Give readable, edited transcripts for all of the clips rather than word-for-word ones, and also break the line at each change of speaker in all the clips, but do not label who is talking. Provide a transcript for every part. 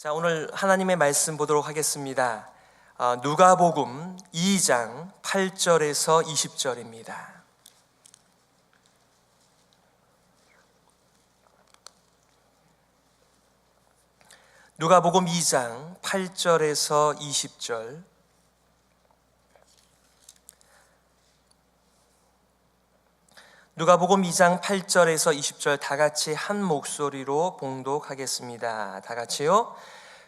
자, 오늘 하나님의 말씀 보도록 하겠습니다. 누가복음 2장 8절에서 20절입니다. 누가복음 2장 8절에서 20절. 누가복음 2장 8절에서 20절 다 같이 한 목소리로 봉독하겠습니다. 다 같이요.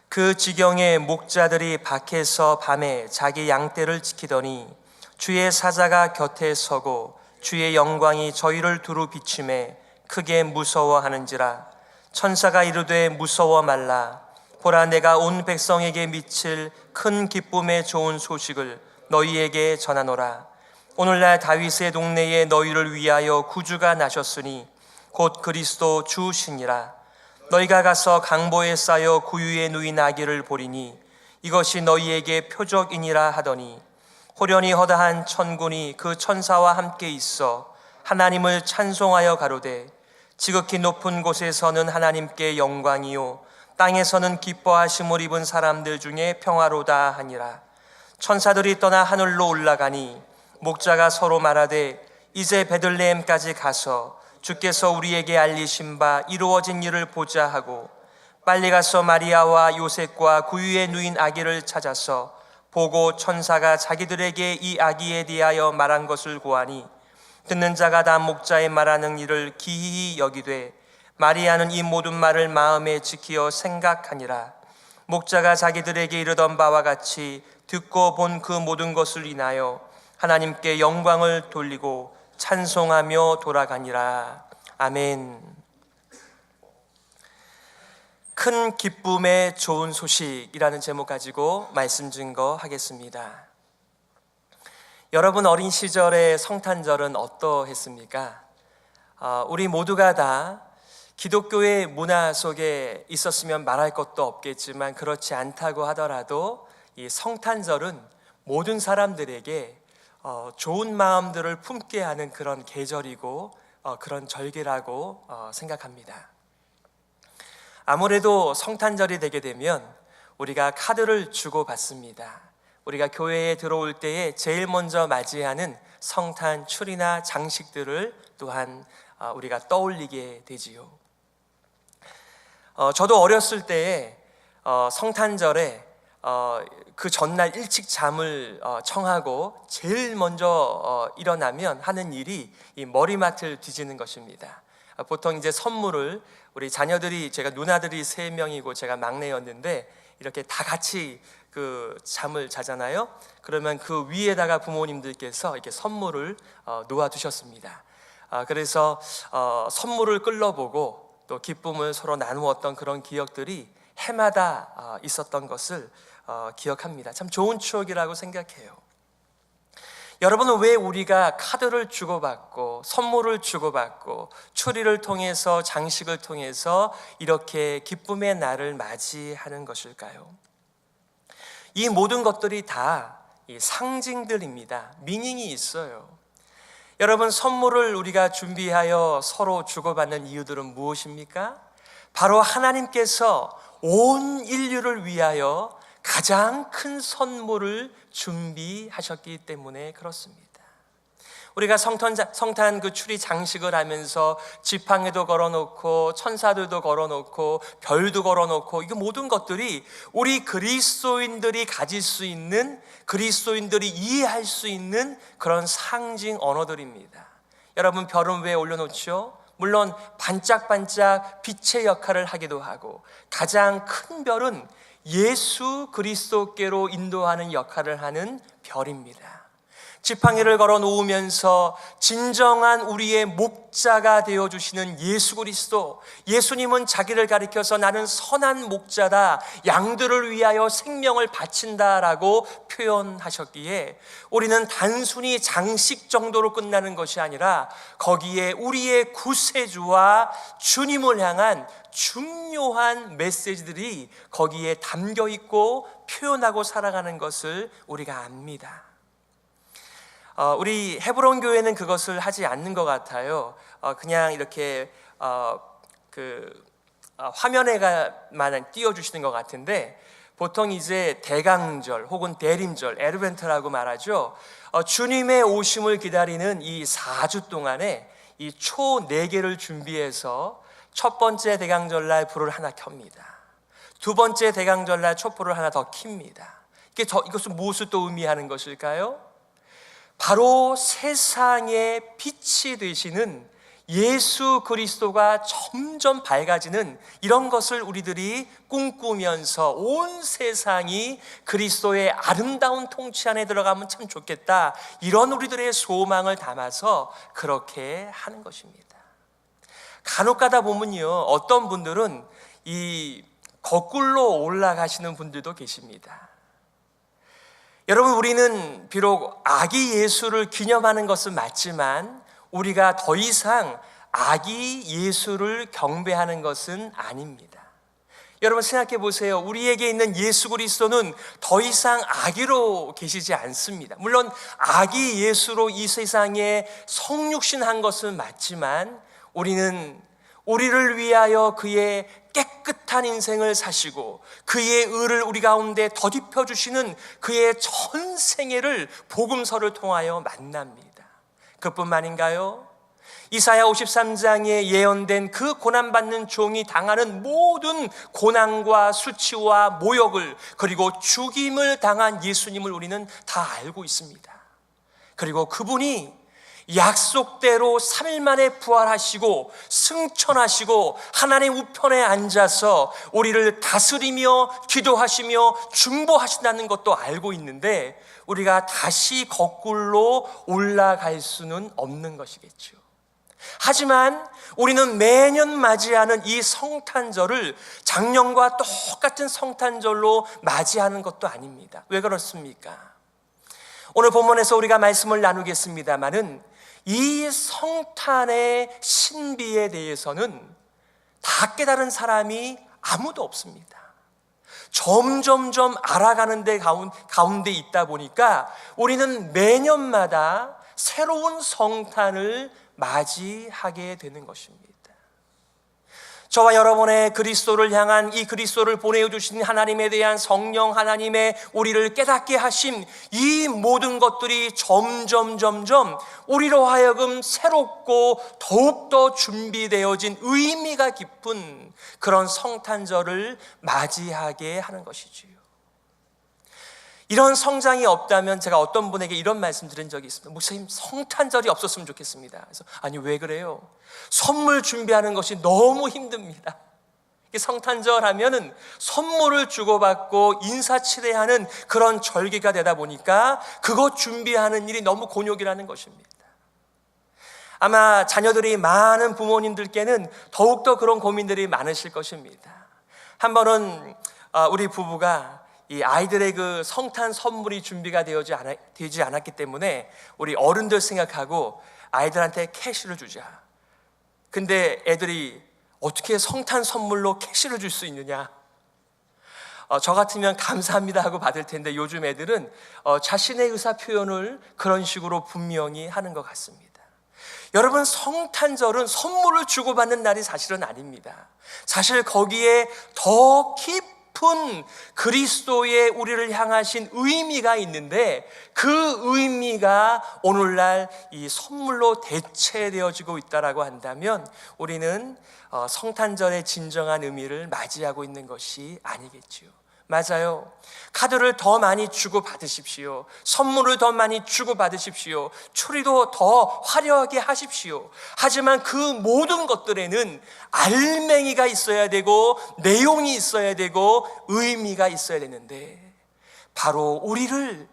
그 지경에 목자들이 밖에서 밤에 자기 양떼를 지키더니 주의 사자가 곁에 서고 주의 영광이 저희를 두루 비추매 크게 무서워하는지라. 천사가 이르되 무서워 말라. 보라, 내가 온 백성에게 미칠 큰 기쁨의 좋은 소식을 너희에게 전하노라. 오늘날 다윗의 동네에 너희를 위하여 구주가 나셨으니 곧 그리스도 주시니라. 너희가 가서 강보에 쌓여 구유에 누인 아기를 보리니 이것이 너희에게 표적이니라 하더니 호련히 허다한 천군이 그 천사와 함께 있어 하나님을 찬송하여 가로되 지극히 높은 곳에서는 하나님께 영광이요 땅에서는 기뻐하심을 입은 사람들 중에 평화로다 하니라. 천사들이 떠나 하늘로 올라가니 목자가 서로 말하되 이제 베들레헴까지 가서 주께서 우리에게 알리신 바 이루어진 일을 보자 하고 빨리 가서 마리아와 요셉과 구유에 누인 아기를 찾아서 보고 천사가 자기들에게 이 아기에 대하여 말한 것을 고하니 듣는 자가 다 목자의 말하는 일을 기이히 여기되 마리아는 이 모든 말을 마음에 지키어 생각하니라. 목자가 자기들에게 이르던 바와 같이 듣고 본 그 모든 것을 인하여 하나님께 영광을 돌리고 찬송하며 돌아가니라. 아멘. 큰 기쁨의 좋은 소식이라는 제목 가지고 말씀 증거하겠습니다. 여러분, 어린 시절의 성탄절은 어떠했습니까? 우리 모두가 다 기독교의 문화 속에 있었으면 말할 것도 없겠지만 그렇지 않다고 하더라도 이 성탄절은 모든 사람들에게 좋은 마음들을 품게 하는 그런 계절이고 그런 절기라고 생각합니다. 아무래도 성탄절이 되게 되면 우리가 카드를 주고받습니다. 우리가 교회에 들어올 때에 제일 먼저 맞이하는 성탄 추리나 장식들을 또한 우리가 떠올리게 되지요. 저도 어렸을 때에 성탄절에 그 전날 일찍 잠을 청하고 제일 먼저 일어나면 하는 일이 이 머리맡을 뒤지는 것입니다. 보통 이제 선물을 우리 자녀들이, 제가 누나들이 3명이고 제가 막내였는데 이렇게 다 같이 그 잠을 자잖아요. 그러면 그 위에다가 부모님들께서 이렇게 선물을 놓아두셨습니다. 그래서 선물을 끌러보고 또 기쁨을 서로 나누었던 그런 기억들이 해마다 있었던 것을 기억합니다. 참 좋은 추억이라고 생각해요. 여러분은 왜 우리가 카드를 주고받고 선물을 주고받고 추리를 통해서 장식을 통해서 이렇게 기쁨의 날을 맞이하는 것일까요? 이 모든 것들이 다 상징들입니다. 미닝이 있어요. 여러분, 선물을 우리가 준비하여 서로 주고받는 이유들은 무엇입니까? 바로 하나님께서 온 인류를 위하여 가장 큰 선물을 준비하셨기 때문에 그렇습니다. 우리가 성탄 그 추리 장식을 하면서 지팡이도 걸어놓고 천사들도 걸어놓고 별도 걸어놓고, 이거 모든 것들이 우리 그리스도인들이 가질 수 있는, 그리스도인들이 이해할 수 있는 그런 상징 언어들입니다. 여러분, 별은 왜 올려놓죠? 물론 반짝반짝 빛의 역할을 하기도 하고, 가장 큰 별은 예수 그리스도께로 인도하는 역할을 하는 별입니다. 지팡이를 걸어 놓으면서 진정한 우리의 목자가 되어주시는 예수 그리스도, 예수님은 자기를 가리켜서 나는 선한 목자다, 양들을 위하여 생명을 바친다라고 표현하셨기에 우리는 단순히 장식 정도로 끝나는 것이 아니라 거기에 우리의 구세주와 주님을 향한 중요한 메시지들이 거기에 담겨 있고 표현하고 살아가는 것을 우리가 압니다. 우리 헤브론 교회는 그것을 하지 않는 것 같아요. 그냥 이렇게 화면에만 띄워주시는 것 같은데, 보통 이제 대강절 혹은 대림절, 에르벤트라고 말하죠. 주님의 오심을 기다리는 이 4주 동안에 이 초 4개를 준비해서 첫 번째 대강절날 불을 하나 켭니다. 두 번째 대강절날 촛불을 하나 더 킵니다. 이것은 무엇을 또 의미하는 것일까요? 바로 세상의 빛이 되시는 예수 그리스도가 점점 밝아지는 이런 것을 우리들이 꿈꾸면서 온 세상이 그리스도의 아름다운 통치 안에 들어가면 참 좋겠다, 이런 우리들의 소망을 담아서 그렇게 하는 것입니다. 간혹 가다 보면요, 어떤 분들은 이 거꾸로 올라가시는 분들도 계십니다. 여러분, 우리는 비록 아기 예수를 기념하는 것은 맞지만 우리가 더 이상 아기 예수를 경배하는 것은 아닙니다. 여러분 생각해 보세요. 우리에게 있는 예수 그리스도는 더 이상 아기로 계시지 않습니다. 물론 아기 예수로 이 세상에 성육신한 것은 맞지만 우리는 우리를 위하여 그의 깨끗한 인생을 사시고 그의 의를 우리 가운데 덧입혀 주시는 그의 전생애를 복음서를 통하여 만납니다. 그뿐만인가요? 이사야 53장에 예언된 그 고난받는 종이 당하는 모든 고난과 수치와 모욕을, 그리고 죽임을 당한 예수님을 우리는 다 알고 있습니다. 그리고 그분이 약속대로 3일 만에 부활하시고 승천하시고 하나님 우편에 앉아서 우리를 다스리며 기도하시며 중보하신다는 것도 알고 있는데 우리가 다시 거꾸로 올라갈 수는 없는 것이겠죠. 하지만 우리는 매년 맞이하는 이 성탄절을 작년과 똑같은 성탄절로 맞이하는 것도 아닙니다. 왜 그렇습니까? 오늘 본문에서 우리가 말씀을 나누겠습니다마는 이 성탄의 신비에 대해서는 다 깨달은 사람이 아무도 없습니다. 점점점 알아가는 데 가운데 있다 보니까 우리는 매년마다 새로운 성탄을 맞이하게 되는 것입니다. 저와 여러분의 그리스도를 향한 이 그리스도를 보내주신 하나님에 대한 성령 하나님의 우리를 깨닫게 하심, 이 모든 것들이 점점 우리로 하여금 새롭고 더욱더 준비되어진 의미가 깊은 그런 성탄절을 맞이하게 하는 것이지요. 이런 성장이 없다면 제가 어떤 분에게 이런 말씀 드린 적이 있습니다. 목사님, 성탄절이 없었으면 좋겠습니다. 그래서 아니, 왜 그래요? 선물 준비하는 것이 너무 힘듭니다. 성탄절 하면은 선물을 주고받고 인사치레하는 그런 절기가 되다 보니까 그것 준비하는 일이 너무 곤욕이라는 것입니다. 아마 자녀들이 많은 부모님들께는 더욱더 그런 고민들이 많으실 것입니다. 한 번은 우리 부부가 이 아이들의 그 성탄 선물이 준비가 되지 않았기 때문에 우리 어른들 생각하고 아이들한테 캐시를 주자. 근데 애들이 어떻게 성탄 선물로 캐시를 줄 수 있느냐? 저 같으면 감사합니다 하고 받을 텐데 요즘 애들은 자신의 의사 표현을 그런 식으로 분명히 하는 것 같습니다. 여러분, 성탄절은 선물을 주고받는 날이 사실은 아닙니다. 사실 거기에 더 깊은 그리스도의 우리를 향하신 의미가 있는데 그 의미가 오늘날 이 선물로 대체되어지고 있다라고 한다면 우리는 성탄절의 진정한 의미를 맞이하고 있는 것이 아니겠지요. 맞아요. 카드를 더 많이 주고 받으십시오. 선물을 더 많이 주고 받으십시오. 추리도 더 화려하게 하십시오. 하지만 그 모든 것들에는 알맹이가 있어야 되고 내용이 있어야 되고 의미가 있어야 되는데 바로 우리를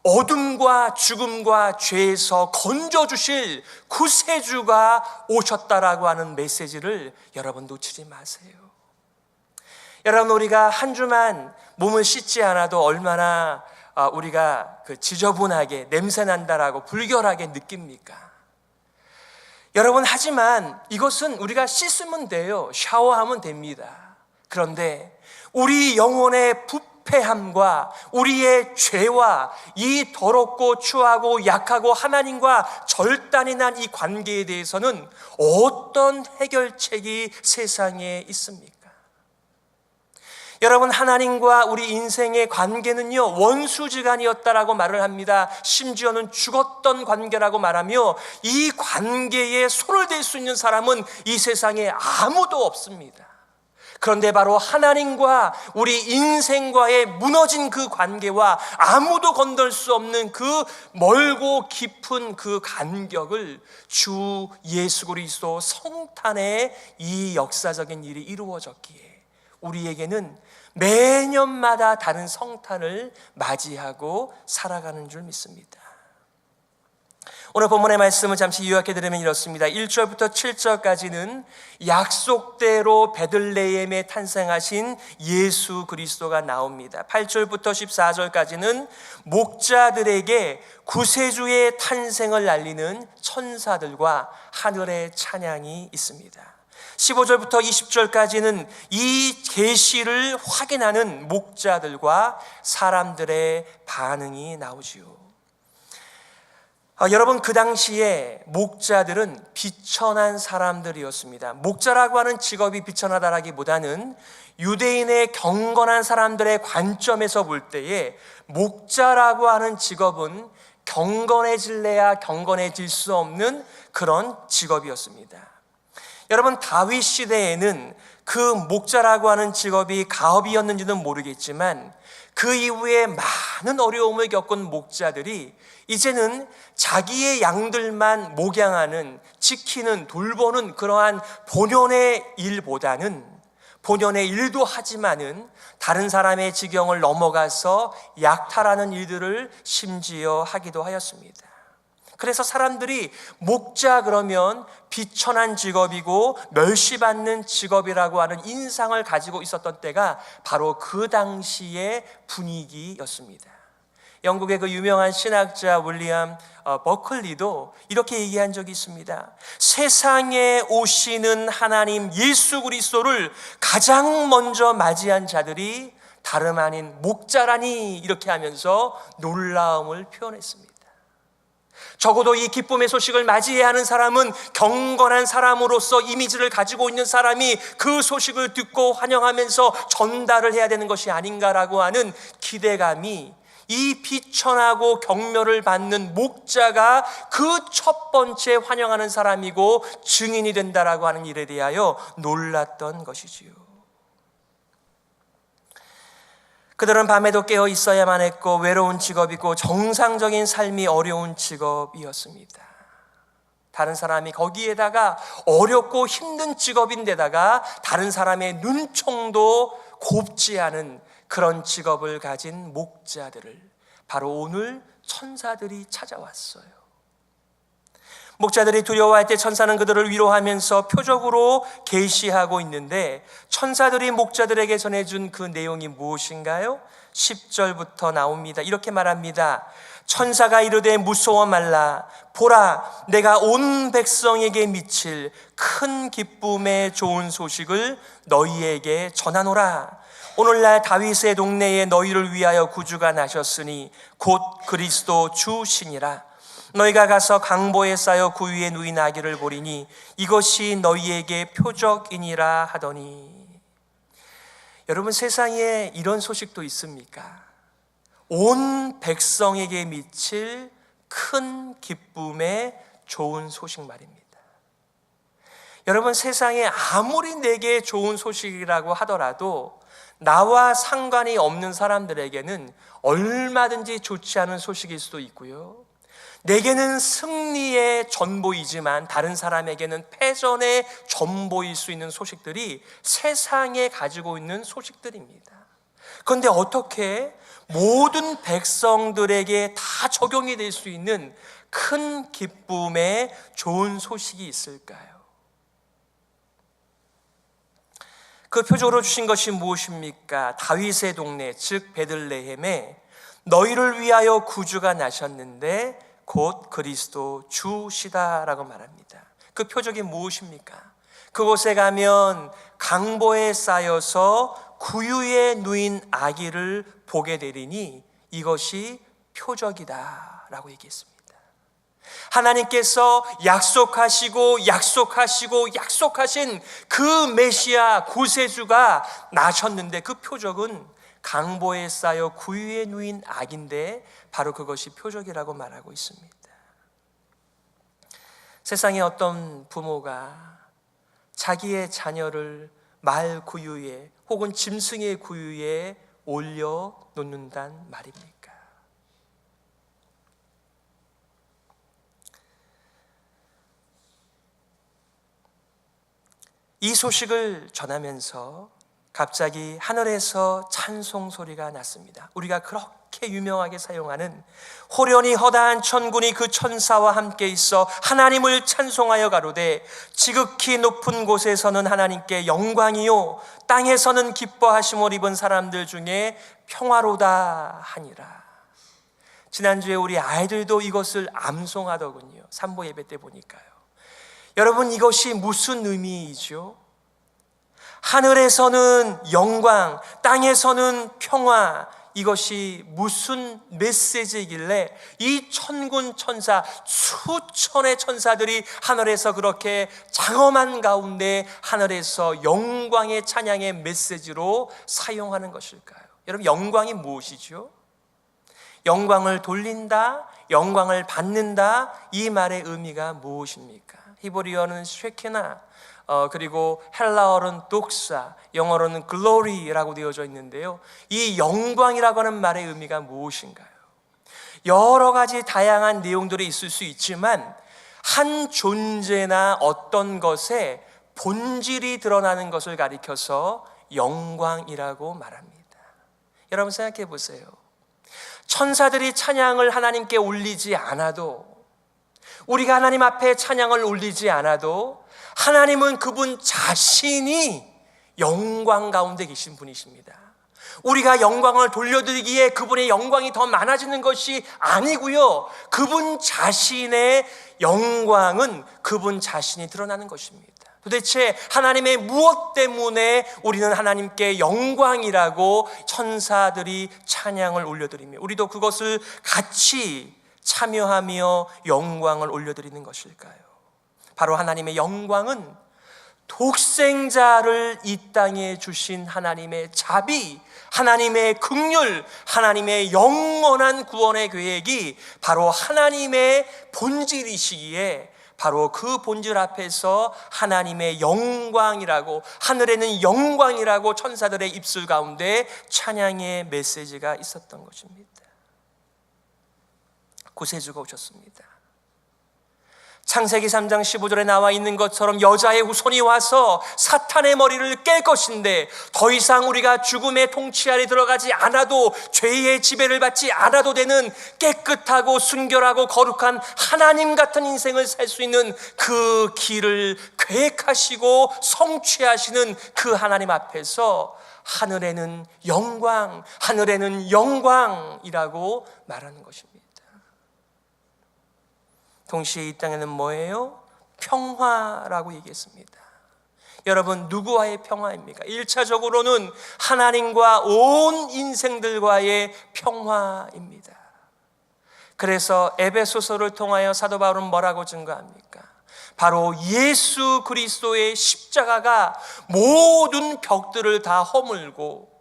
어둠과 죽음과 죄에서 건져주실 구세주가 오셨다라고 하는 메시지를 여러분 놓치지 마세요. 여러분, 우리가 한 주만 몸을 씻지 않아도 얼마나 우리가 지저분하게 냄새난다라고 불결하게 느낍니까? 여러분, 하지만 이것은 우리가 씻으면 돼요. 샤워하면 됩니다. 그런데 우리 영혼의 부패함과 우리의 죄와 이 더럽고 추하고 약하고 하나님과 절단이 난 이 관계에 대해서는 어떤 해결책이 세상에 있습니까? 여러분, 하나님과 우리 인생의 관계는요, 원수지간이었다라고 말을 합니다. 심지어는 죽었던 관계라고 말하며 이 관계에 손을 댈 수 있는 사람은 이 세상에 아무도 없습니다. 그런데 바로 하나님과 우리 인생과의 무너진 그 관계와 아무도 건들 수 없는 그 멀고 깊은 그 간격을 주 예수 그리스도 성탄에 이 역사적인 일이 이루어졌기에 우리에게는 매년마다 다른 성탄을 맞이하고 살아가는 줄 믿습니다. 오늘 본문의 말씀을 잠시 요약해 드리면 이렇습니다. 1절부터 7절까지는 약속대로 베들레헴에 탄생하신 예수 그리스도가 나옵니다. 8절부터 14절까지는 목자들에게 구세주의 탄생을 알리는 천사들과 하늘의 찬양이 있습니다. 15절부터 20절까지는 이 계시를 확인하는 목자들과 사람들의 반응이 나오지요. 여러분, 그 당시에 목자들은 비천한 사람들이었습니다. 목자라고 하는 직업이 비천하다라기보다는 유대인의 경건한 사람들의 관점에서 볼 때에 목자라고 하는 직업은 경건해질래야 경건해질 수 없는 그런 직업이었습니다. 여러분, 다윗 시대에는 그 목자라고 하는 직업이 가업이었는지는 모르겠지만 그 이후에 많은 어려움을 겪은 목자들이 이제는 자기의 양들만 목양하는, 지키는, 돌보는 그러한 본연의 일보다는, 본연의 일도 하지만은 다른 사람의 지경을 넘어가서 약탈하는 일들을 심지어 하기도 하였습니다. 그래서 사람들이 목자 그러면 비천한 직업이고 멸시받는 직업이라고 하는 인상을 가지고 있었던 때가 바로 그 당시의 분위기였습니다. 영국의 그 유명한 신학자 윌리엄 버클리도 이렇게 얘기한 적이 있습니다. 세상에 오시는 하나님 예수 그리스도를 가장 먼저 맞이한 자들이 다름 아닌 목자라니, 이렇게 하면서 놀라움을 표현했습니다. 적어도 이 기쁨의 소식을 맞이해야 하는 사람은 경건한 사람으로서 이미지를 가지고 있는 사람이 그 소식을 듣고 환영하면서 전달을 해야 되는 것이 아닌가라고 하는 기대감이 이 비천하고 경멸을 받는 목자가 그 첫 번째 환영하는 사람이고 증인이 된다라고 하는 일에 대하여 놀랐던 것이지요. 그들은 밤에도 깨어 있어야만 했고 외로운 직업이고 정상적인 삶이 어려운 직업이었습니다. 다른 사람이 거기에다가 어렵고 힘든 직업인데다가 다른 사람의 눈총도 곱지 않은 그런 직업을 가진 목자들을 바로 오늘 천사들이 찾아왔어요. 목자들이 두려워할 때 천사는 그들을 위로하면서 표적으로 계시하고 있는데 천사들이 목자들에게 전해준 그 내용이 무엇인가요? 10절부터 나옵니다. 이렇게 말합니다. 천사가 이르되 무서워 말라. 보라, 내가 온 백성에게 미칠 큰 기쁨의 좋은 소식을 너희에게 전하노라. 오늘날 다윗의 동네에 너희를 위하여 구주가 나셨으니 곧 그리스도 주시니라. 너희가 가서 강보에 쌓여 그 위에 누인 아기를 보리니 이것이 너희에게 표적이니라 하더니. 여러분, 세상에 이런 소식도 있습니까? 온 백성에게 미칠 큰 기쁨의 좋은 소식 말입니다. 여러분, 세상에 아무리 내게 좋은 소식이라고 하더라도 나와 상관이 없는 사람들에게는 얼마든지 좋지 않은 소식일 수도 있고요, 내게는 승리의 전보이지만 다른 사람에게는 패전의 전보일 수 있는 소식들이 세상에 가지고 있는 소식들입니다. 그런데 어떻게 모든 백성들에게 다 적용이 될 수 있는 큰 기쁨의 좋은 소식이 있을까요? 그 표적으로 주신 것이 무엇입니까? 다윗의 동네, 즉 베들레헴에 너희를 위하여 구주가 나셨는데 곧 그리스도 주시다라고 말합니다. 그 표적이 무엇입니까? 그곳에 가면 강보에 쌓여서 구유에 누인 아기를 보게 되리니 이것이 표적이다라고 얘기했습니다. 하나님께서 약속하신 그 메시아 구세주가 나셨는데 그 표적은 강보에 쌓여 구유에 누인 악인데 바로 그것이 표적이라고 말하고 있습니다. 세상에 어떤 부모가 자기의 자녀를 말 구유에 혹은 짐승의 구유에 올려놓는단 말입니까? 이 소식을 전하면서 갑자기 하늘에서 찬송 소리가 났습니다. 우리가 그렇게 유명하게 사용하는 호련히 허다한 천군이 그 천사와 함께 있어 하나님을 찬송하여 가로되 지극히 높은 곳에서는 하나님께 영광이요 땅에서는 기뻐하심을 입은 사람들 중에 평화로다 하니라. 지난주에 우리 아이들도 이것을 암송하더군요. 삼보 예배 때 보니까요. 여러분, 이것이 무슨 의미이죠? 하늘에서는 영광, 땅에서는 평화, 이것이 무슨 메시지이길래 이 천군 천사, 수천의 천사들이 하늘에서 그렇게 장엄한 가운데 하늘에서 영광의 찬양의 메시지로 사용하는 것일까요? 여러분, 영광이 무엇이죠? 영광을 돌린다, 영광을 받는다, 이 말의 의미가 무엇입니까? 히브리어는 쉐케나, 그리고 헬라어는 독사, 영어로는 glory라고 되어져 있는데요. 이 영광이라고 하는 말의 의미가 무엇인가요? 여러 가지 다양한 내용들이 있을 수 있지만 한 존재나 어떤 것의 본질이 드러나는 것을 가리켜서 영광이라고 말합니다. 여러분 생각해 보세요. 천사들이 찬양을 하나님께 올리지 않아도, 우리가 하나님 앞에 찬양을 올리지 않아도 하나님은 그분 자신이 영광 가운데 계신 분이십니다. 우리가 영광을 돌려드리기에 그분의 영광이 더 많아지는 것이 아니고요, 그분 자신의 영광은 그분 자신이 드러나는 것입니다. 도대체 하나님의 무엇 때문에 우리는 하나님께 영광이라고 천사들이 찬양을 올려드리며 우리도 그것을 같이 참여하며 영광을 올려드리는 것일까요? 바로 하나님의 영광은 독생자를 이 땅에 주신 하나님의 자비, 하나님의 긍휼, 하나님의 영원한 구원의 계획이 바로 하나님의 본질이시기에 바로 그 본질 앞에서 하나님의 영광이라고, 하늘에는 영광이라고 천사들의 입술 가운데 찬양의 메시지가 있었던 것입니다. 구세주가 오셨습니다. 창세기 3장 15절에 나와 있는 것처럼 여자의 후손이 와서 사탄의 머리를 깰 것인데 더 이상 우리가 죽음의 통치 아래 들어가지 않아도, 죄의 지배를 받지 않아도 되는 깨끗하고 순결하고 거룩한 하나님 같은 인생을 살 수 있는 그 길을 계획하시고 성취하시는 그 하나님 앞에서 하늘에는 영광, 하늘에는 영광이라고 말하는 것입니다. 동시에 이 땅에는 뭐예요? 평화라고 얘기했습니다. 여러분, 누구와의 평화입니까? 1차적으로는 하나님과 온 인생들과의 평화입니다. 그래서 에베소서를 통하여 사도 바울은 뭐라고 증거합니까? 바로 예수 그리스도의 십자가가 모든 벽들을 다 허물고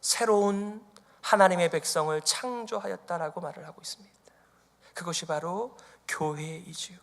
새로운 하나님의 백성을 창조하였다라고 말을 하고 있습니다. 그것이 바로 교회이지요.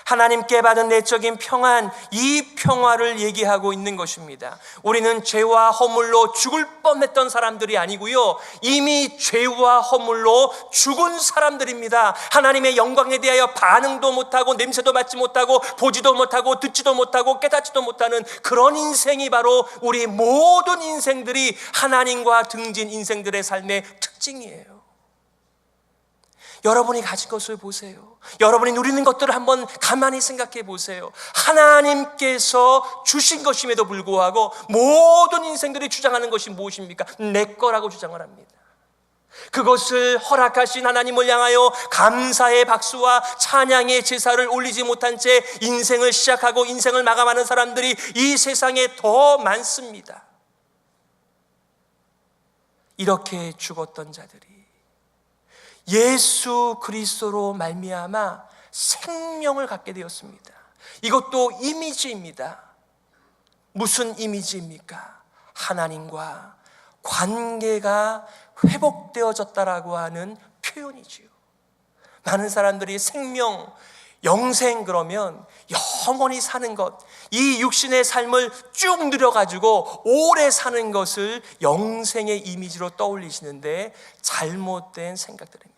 하나님께 받은 내적인 평안, 이 평화를 얘기하고 있는 것입니다. 우리는 죄와 허물로 죽을 뻔했던 사람들이 아니고요, 이미 죄와 허물로 죽은 사람들입니다. 하나님의 영광에 대하여 반응도 못하고 냄새도 맡지 못하고 보지도 못하고 듣지도 못하고 깨닫지도 못하는 그런 인생이 바로 우리 모든 인생들이 하나님과 등진 인생들의 삶의 특징이에요. 여러분이 가진 것을 보세요. 여러분이 누리는 것들을 한번 가만히 생각해 보세요. 하나님께서 주신 것임에도 불구하고 모든 인생들이 주장하는 것이 무엇입니까? 내 거라고 주장을 합니다. 그것을 허락하신 하나님을 향하여 감사의 박수와 찬양의 제사를 올리지 못한 채 인생을 시작하고 인생을 마감하는 사람들이 이 세상에 더 많습니다. 이렇게 죽었던 자들이 예수 그리스도로 말미암아 생명을 갖게 되었습니다. 이것도 이미지입니다. 무슨 이미지입니까? 하나님과 관계가 회복되어졌다라고 하는 표현이지요. 많은 사람들이 생명, 영생 그러면 영원히 사는 것, 이 육신의 삶을 쭉 누려가지고 오래 사는 것을 영생의 이미지로 떠올리시는데 잘못된 생각들입니다.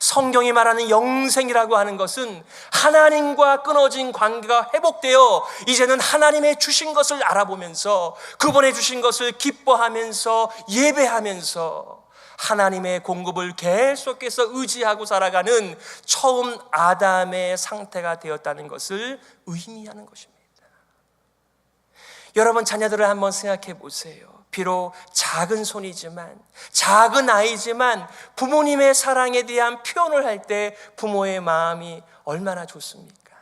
성경이 말하는 영생이라고 하는 것은 하나님과 끊어진 관계가 회복되어 이제는 하나님의 주신 것을 알아보면서 그분의 주신 것을 기뻐하면서 예배하면서 하나님의 공급을 계속해서 의지하고 살아가는 처음 아담의 상태가 되었다는 것을 의미하는 것입니다. 여러분, 자녀들을 한번 생각해 보세요. 비록 작은 손이지만, 작은 아이지만 부모님의 사랑에 대한 표현을 할 때 부모의 마음이 얼마나 좋습니까?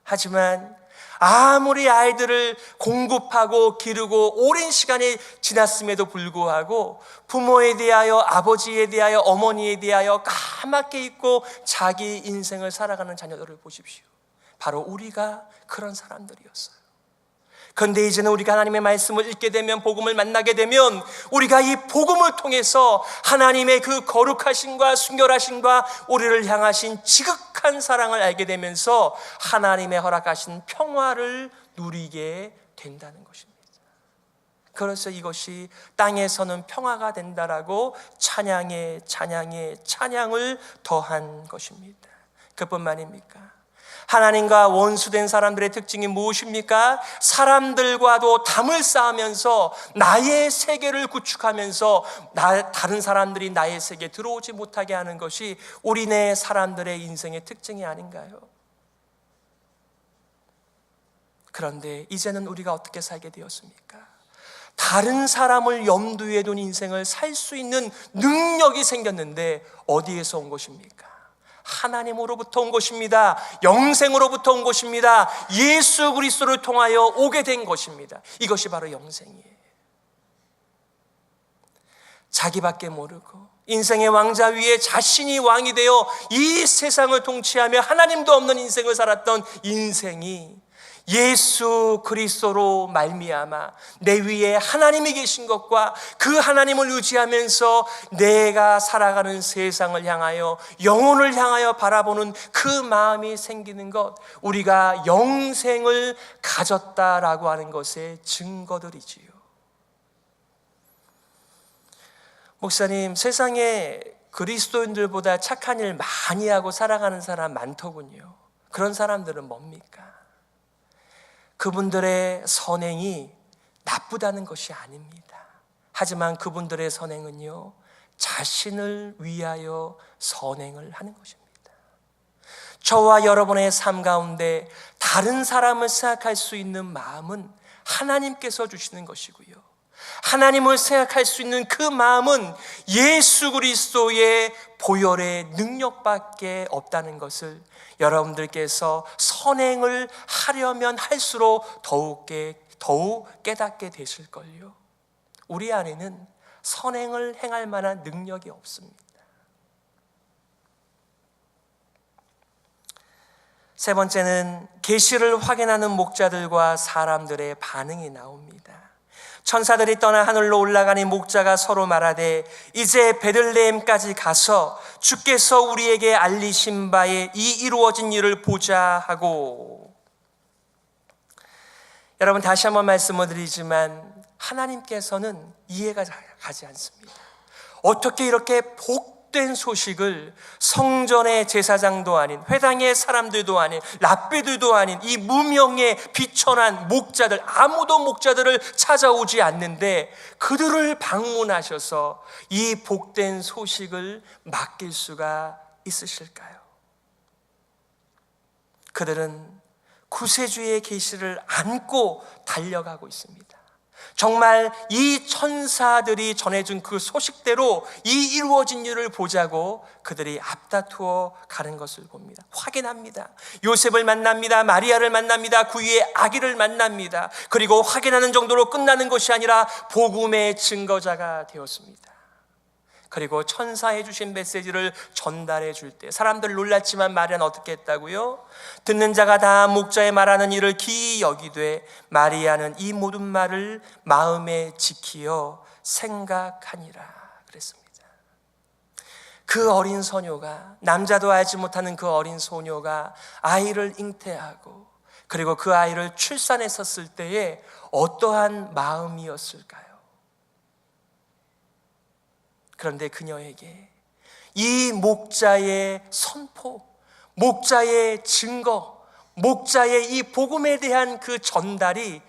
하지만 아무리 아이들을 공급하고 기르고 오랜 시간이 지났음에도 불구하고 부모에 대하여, 아버지에 대하여, 어머니에 대하여 까맣게 잊고 자기 인생을 살아가는 자녀들을 보십시오. 바로 우리가 그런 사람들이었어요. 그런데 이제는 우리가 하나님의 말씀을 읽게 되면, 복음을 만나게 되면 우리가 이 복음을 통해서 하나님의 그 거룩하심과 순결하심과 우리를 향하신 지극한 사랑을 알게 되면서 하나님의 허락하신 평화를 누리게 된다는 것입니다. 그래서 이것이 땅에서는 평화가 된다라고 찬양에 찬양을 더한 것입니다. 그뿐만입니까? 하나님과 원수된 사람들의 특징이 무엇입니까? 사람들과도 담을 쌓으면서 나의 세계를 구축하면서 다른 사람들이 나의 세계에 들어오지 못하게 하는 것이 우리네 사람들의 인생의 특징이 아닌가요? 그런데 이제는 우리가 어떻게 살게 되었습니까? 다른 사람을 염두에 둔 인생을 살 수 있는 능력이 생겼는데 어디에서 온 것입니까? 하나님으로부터 온 것입니다. 영생으로부터 온 것입니다. 예수 그리스도를 통하여 오게 된 것입니다. 이것이 바로 영생이에요. 자기밖에 모르고 인생의 왕자 위에 자신이 왕이 되어 이 세상을 통치하며 하나님도 없는 인생을 살았던 인생이 예수 그리스도로 말미암아 내 위에 하나님이 계신 것과 그 하나님을 의지하면서 내가 살아가는 세상을 향하여, 영혼을 향하여 바라보는 그 마음이 생기는 것, 우리가 영생을 가졌다라고 하는 것의 증거들이지요. 목사님, 세상에 그리스도인들보다 착한 일 많이 하고 살아가는 사람 많더군요. 그런 사람들은 뭡니까? 그분들의 선행이 나쁘다는 것이 아닙니다. 하지만 그분들의 선행은요, 자신을 위하여 선행을 하는 것입니다. 저와 여러분의 삶 가운데 다른 사람을 생각할 수 있는 마음은 하나님께서 주시는 것이고요, 하나님을 생각할 수 있는 그 마음은 예수 그리스도의 보혈의 능력밖에 없다는 것을 여러분들께서 선행을 하려면 할수록 더욱 깨닫게 되실걸요. 우리 안에는 선행을 행할 만한 능력이 없습니다. 세 번째는 계시를 확인하는 목자들과 사람들의 반응이 나옵니다. 천사들이 떠나 하늘로 올라가니 목자가 서로 말하되 이제 베들레헴까지 가서 주께서 우리에게 알리신 바에 이 이루어진 일을 보자 하고. 여러분, 다시 한번 말씀을 드리지만 하나님께서는 이해가 가지 않습니다. 어떻게 이렇게 복된 소식을 성전의 제사장도 아닌, 회당의 사람들도 아닌, 랍비들도 아닌 이 무명의 비천한 목자들, 아무도 목자들을 찾아오지 않는데 그들을 방문하셔서 이 복된 소식을 맡길 수가 있으실까요? 그들은 구세주의 계시를 안고 달려가고 있습니다. 정말 이 천사들이 전해준 그 소식대로 이 이루어진 일을 보자고 그들이 앞다투어 가는 것을 봅니다. 확인합니다. 요셉을 만납니다. 마리아를 만납니다. 그 위에 아기를 만납니다. 그리고 확인하는 정도로 끝나는 것이 아니라 복음의 증거자가 되었습니다. 그리고 천사해 주신 메시지를 전달해 줄 때 사람들 놀랐지만 마리아는 어떻게 했다고요? 듣는 자가 다 목자의 말하는 일을 기이 여기되 마리아는 이 모든 말을 마음에 지키어 생각하니라 그랬습니다. 그 어린 소녀가, 남자도 알지 못하는 그 어린 소녀가 아이를 잉태하고 그리고 그 아이를 출산했었을 때에 어떠한 마음이었을까요? 그런데 그녀에게 이 목자의 선포, 목자의 증거, 목자의 이 복음에 대한 그 전달이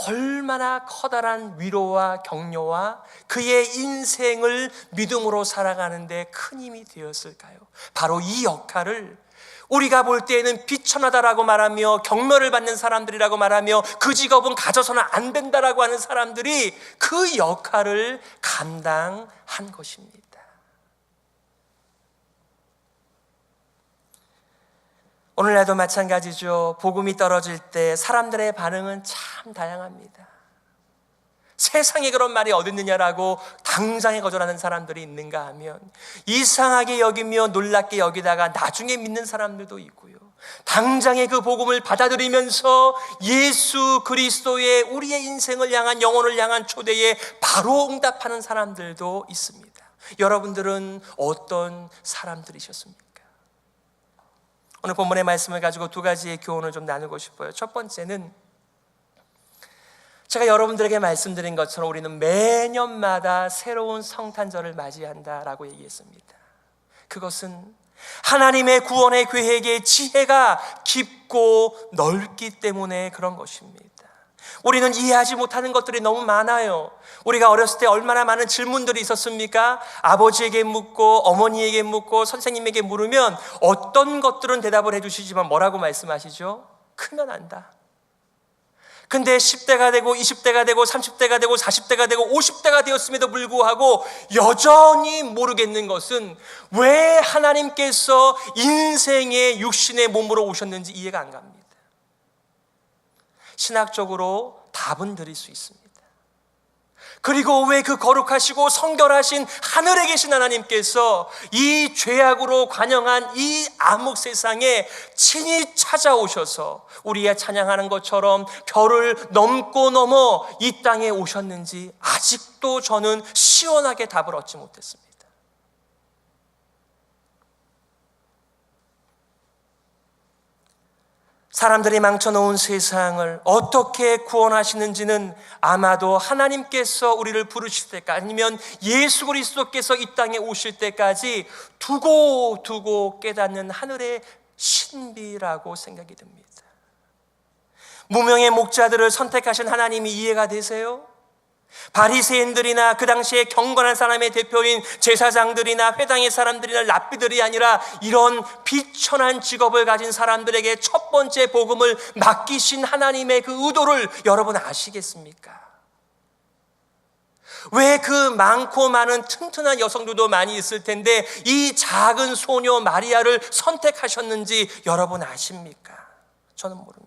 얼마나 커다란 위로와 격려와 그의 인생을 믿음으로 살아가는데 큰 힘이 되었을까요? 바로 이 역할을 우리가 볼 때에는 비천하다라고 말하며 경멸을 받는 사람들이라고 말하며 그 직업은 가져서는 안 된다라고 하는 사람들이 그 역할을 감당한 것입니다. 오늘날도 마찬가지죠. 복음이 떨어질 때 사람들의 반응은 참 다양합니다. 세상에 그런 말이 어딨느냐라고 당장에 거절하는 사람들이 있는가 하면 이상하게 여기며 놀랍게 여기다가 나중에 믿는 사람들도 있고요. 당장에 그 복음을 받아들이면서 예수 그리스도의 우리의 인생을 향한, 영혼을 향한 초대에 바로 응답하는 사람들도 있습니다. 여러분들은 어떤 사람들이셨습니까? 오늘 본문의 말씀을 가지고 두 가지의 교훈을 좀 나누고 싶어요. 첫 번째는 제가 여러분들에게 말씀드린 것처럼 우리는 매년마다 새로운 성탄절을 맞이한다라고 얘기했습니다. 그것은 하나님의 구원의 계획의 지혜가 깊고 넓기 때문에 그런 것입니다. 우리는 이해하지 못하는 것들이 너무 많아요. 우리가 어렸을 때 얼마나 많은 질문들이 있었습니까? 아버지에게 묻고 어머니에게 묻고 선생님에게 물으면 어떤 것들은 대답을 해주시지만 뭐라고 말씀하시죠? 크면 안다. 근데 10대가 되고 20대가 되고 30대가 되고 40대가 되고 50대가 되었음에도 불구하고 여전히 모르겠는 것은 왜 하나님께서 인생의 육신의 몸으로 오셨는지 이해가 안 갑니다. 신학적으로 답은 드릴 수 있습니다. 그리고 왜 그 거룩하시고 성결하신 하늘에 계신 하나님께서 이 죄악으로 관영한 이 암흑 세상에 친히 찾아오셔서 우리가 찬양하는 것처럼 별을 넘고 넘어 이 땅에 오셨는지 아직도 저는 시원하게 답을 얻지 못했습니다. 사람들이 망쳐놓은 세상을 어떻게 구원하시는지는 아마도 하나님께서 우리를 부르실 때까지 아니면 예수 그리스도께서 이 땅에 오실 때까지 두고 깨닫는 하늘의 신비라고 생각이 듭니다. 무명의 목자들을 선택하신 하나님이 이해가 되세요? 바리새인들이나 그 당시에 경건한 사람의 대표인 제사장들이나 회당의 사람들이나 랍비들이 아니라 이런 비천한 직업을 가진 사람들에게 첫 번째 복음을 맡기신 하나님의 그 의도를 여러분 아시겠습니까? 왜 그 많고 많은 튼튼한 여성들도 많이 있을 텐데 이 작은 소녀 마리아를 선택하셨는지 여러분 아십니까? 저는 모릅니다.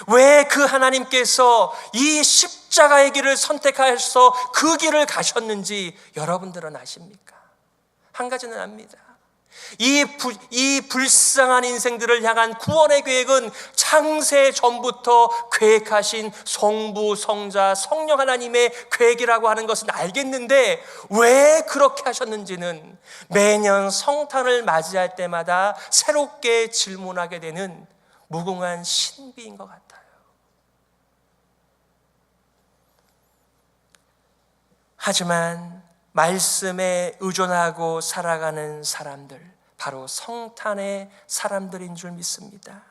왜 그 하나님께서 이 십자가의 길을 선택하셔서 그 길을 여러분들은 아십니까? 한 가지는 압니다. 이 불쌍한 인생들을 향한 구원의 계획은 창세 전부터 계획하신 성부, 성자, 성령 하나님의 계획이라고 하는 것은 알겠는데 왜 그렇게 하셨는지는 매년 성탄을 맞이할 때마다 새롭게 질문하게 되는 무궁한 신비인 것 같아요. 하지만 말씀에 의존하고 살아가는 사람들, 바로 성탄의 사람들인 줄 믿습니다.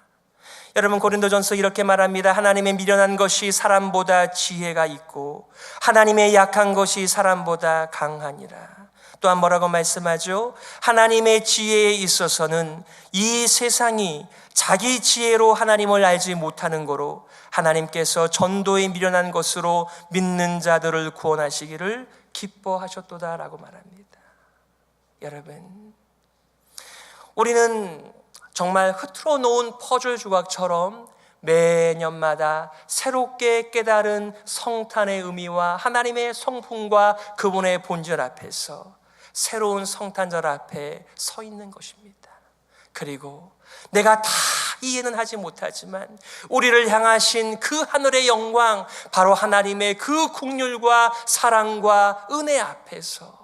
여러분, 고린도전서 이렇게 말합니다. 하나님의 미련한 것이 사람보다 지혜가 있고 하나님의 약한 것이 사람보다 강하니라. 또한 뭐라고 말씀하죠? 하나님의 지혜에 있어서는 이 세상이 자기 지혜로 하나님을 알지 못하는 거로 하나님께서 전도에 미련한 것으로 믿는 자들을 구원하시기를 기뻐하셨도다라고 말합니다. 여러분, 우리는 정말 흐트러 놓은 퍼즐 조각처럼 매년마다 새롭게 깨달은 성탄의 의미와 하나님의 성품과 그분의 본질 앞에서 새로운 성탄절 앞에 서 있는 것입니다. 그리고 내가 다 이해는 하지 못하지만 우리를 향하신 그 하늘의 영광, 바로 하나님의 그 긍휼과 사랑과 은혜 앞에서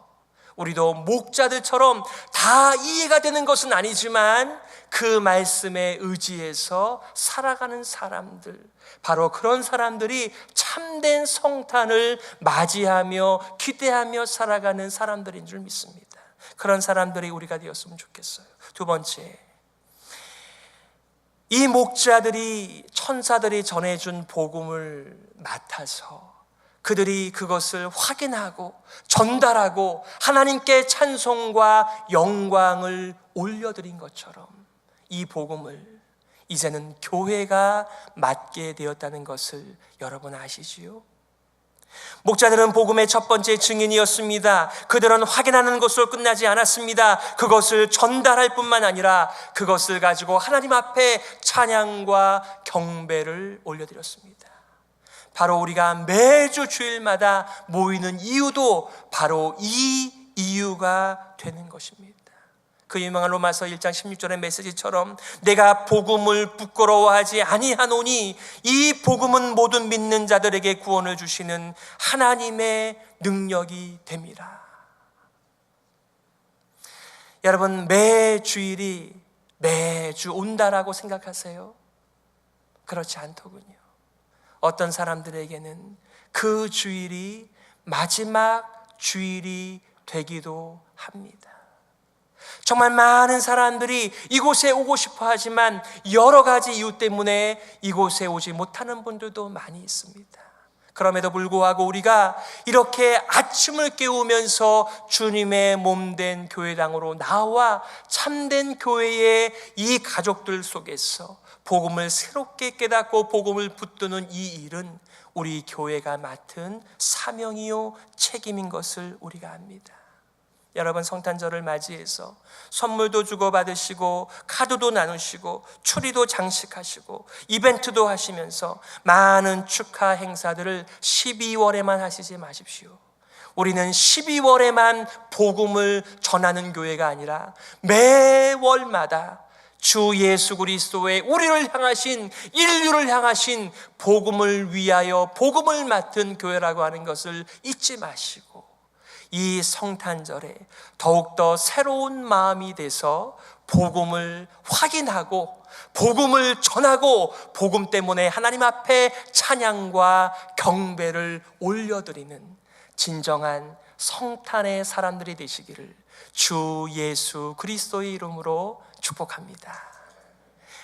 우리도 목자들처럼 다 이해가 되는 것은 아니지만 그 말씀에 의지해서 살아가는 사람들, 바로 그런 사람들이 참된 성탄을 맞이하며 기대하며 살아가는 사람들인 줄 믿습니다. 그런 사람들이 우리가 되었으면 좋겠어요. 두 번째, 이 목자들이 천사들이 전해준 복음을 맡아서 그들이 그것을 확인하고 전달하고 하나님께 찬송과 영광을 올려드린 것처럼 이 복음을 이제는 교회가 맡게 되었다는 것을 여러분 아시지요? 목자들은 복음의 첫 번째 증인이었습니다. 그들은 확인하는 것으로 끝나지 않았습니다. 그것을 전달할 뿐만 아니라 그것을 가지고 하나님 앞에 찬양과 경배를 올려드렸습니다. 바로 우리가 매주 주일마다 모이는 이유도 바로 이 이유가 되는 것입니다. 그 유명한 로마서 1장 16절의 메시지처럼 내가 복음을 부끄러워하지 아니하노니 이 복음은 모든 믿는 자들에게 구원을 주시는 하나님의 능력이 됨이라. 여러분, 매 주일이 매주 온다라고 생각하세요? 그렇지 않더군요. 어떤 사람들에게는 그 주일이 마지막 주일이 되기도 합니다. 정말 많은 사람들이 이곳에 오고 싶어 하지만 여러 가지 이유 때문에 이곳에 오지 못하는 분들도 많이 있습니다. 그럼에도 불구하고 우리가 이렇게 아침을 깨우면서 주님의 몸된 교회당으로 나와 참된 교회의 이 가족들 속에서 복음을 새롭게 깨닫고 복음을 붙드는 이 일은 우리 교회가 맡은 사명이요 책임인 것을 우리가 압니다. 여러분, 성탄절을 맞이해서 선물도 주고받으시고 카드도 나누시고 추리도 장식하시고 이벤트도 하시면서 많은 축하 행사들을 12월에만 하시지 마십시오. 우리는 12월에만 복음을 전하는 교회가 아니라 매월마다 주 예수 그리스도의 우리를 향하신, 인류를 향하신 복음을 위하여 복음을 맡은 교회라고 하는 것을 잊지 마시고 이 성탄절에 더욱더 새로운 마음이 돼서 복음을 확인하고 복음을 전하고 복음 때문에 하나님 앞에 찬양과 경배를 올려드리는 진정한 성탄의 사람들이 되시기를 주 예수 그리스도의 이름으로 축복합니다.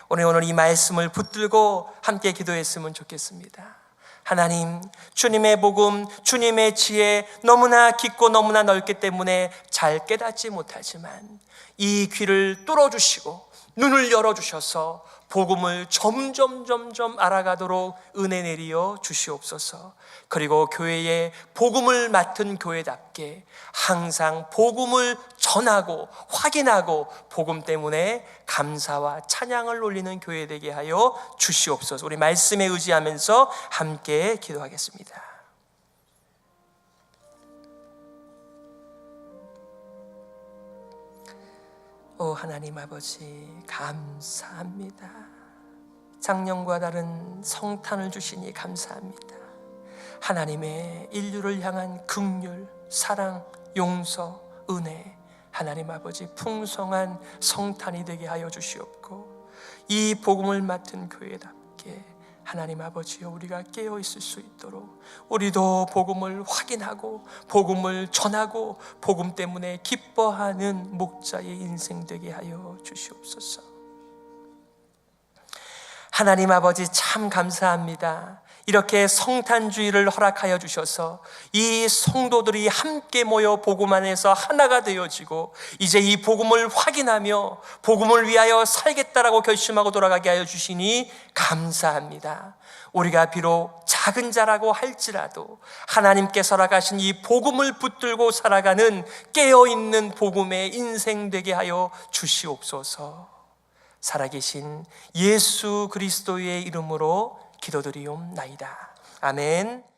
오늘 이 말씀을 붙들고 함께 기도했으면 좋겠습니다. 하나님, 주님의 복음, 주님의 지혜 너무나 깊고 너무나 넓기 때문에 잘 깨닫지 못하지만 이 귀를 뚫어주시고 눈을 열어주셔서 복음을 점점 알아가도록 은혜 내리어 주시옵소서. 그리고 교회에 복음을 맡은 교회답게 항상 복음을 전하고 확인하고 복음 때문에 감사와 찬양을 올리는 교회 되게 하여 주시옵소서. 우리 말씀에 의지하면서 함께 기도하겠습니다. 오 하나님 아버지, 감사합니다. 작년과 다른 성탄을 주시니 감사합니다. 하나님의 인류를 향한 긍휼, 사랑, 용서, 은혜, 하나님 아버지 풍성한 성탄이 되게 하여 주시옵고 이 복음을 맡은 교회답게 하나님 아버지여 우리가 깨어 있을 수 있도록 우리도 복음을 확인하고 복음을 전하고 복음 때문에 기뻐하는 목자의 인생 되게 하여 주시옵소서. 하나님 아버지 참 감사합니다. 이렇게 성탄주의를 허락하여 주셔서 이 성도들이 함께 모여 복음 안에서 하나가 되어지고 이제 이 복음을 확인하며 복음을 위하여 살겠다라고 결심하고 돌아가게 하여 주시니 감사합니다. 우리가 비록 작은 자라고 할지라도 하나님께서 허락하신 이 복음을 붙들고 살아가는 깨어있는 복음의 인생 되게 하여 주시옵소서. 살아계신 예수 그리스도의 이름으로 기도드리옵나이다. 아멘.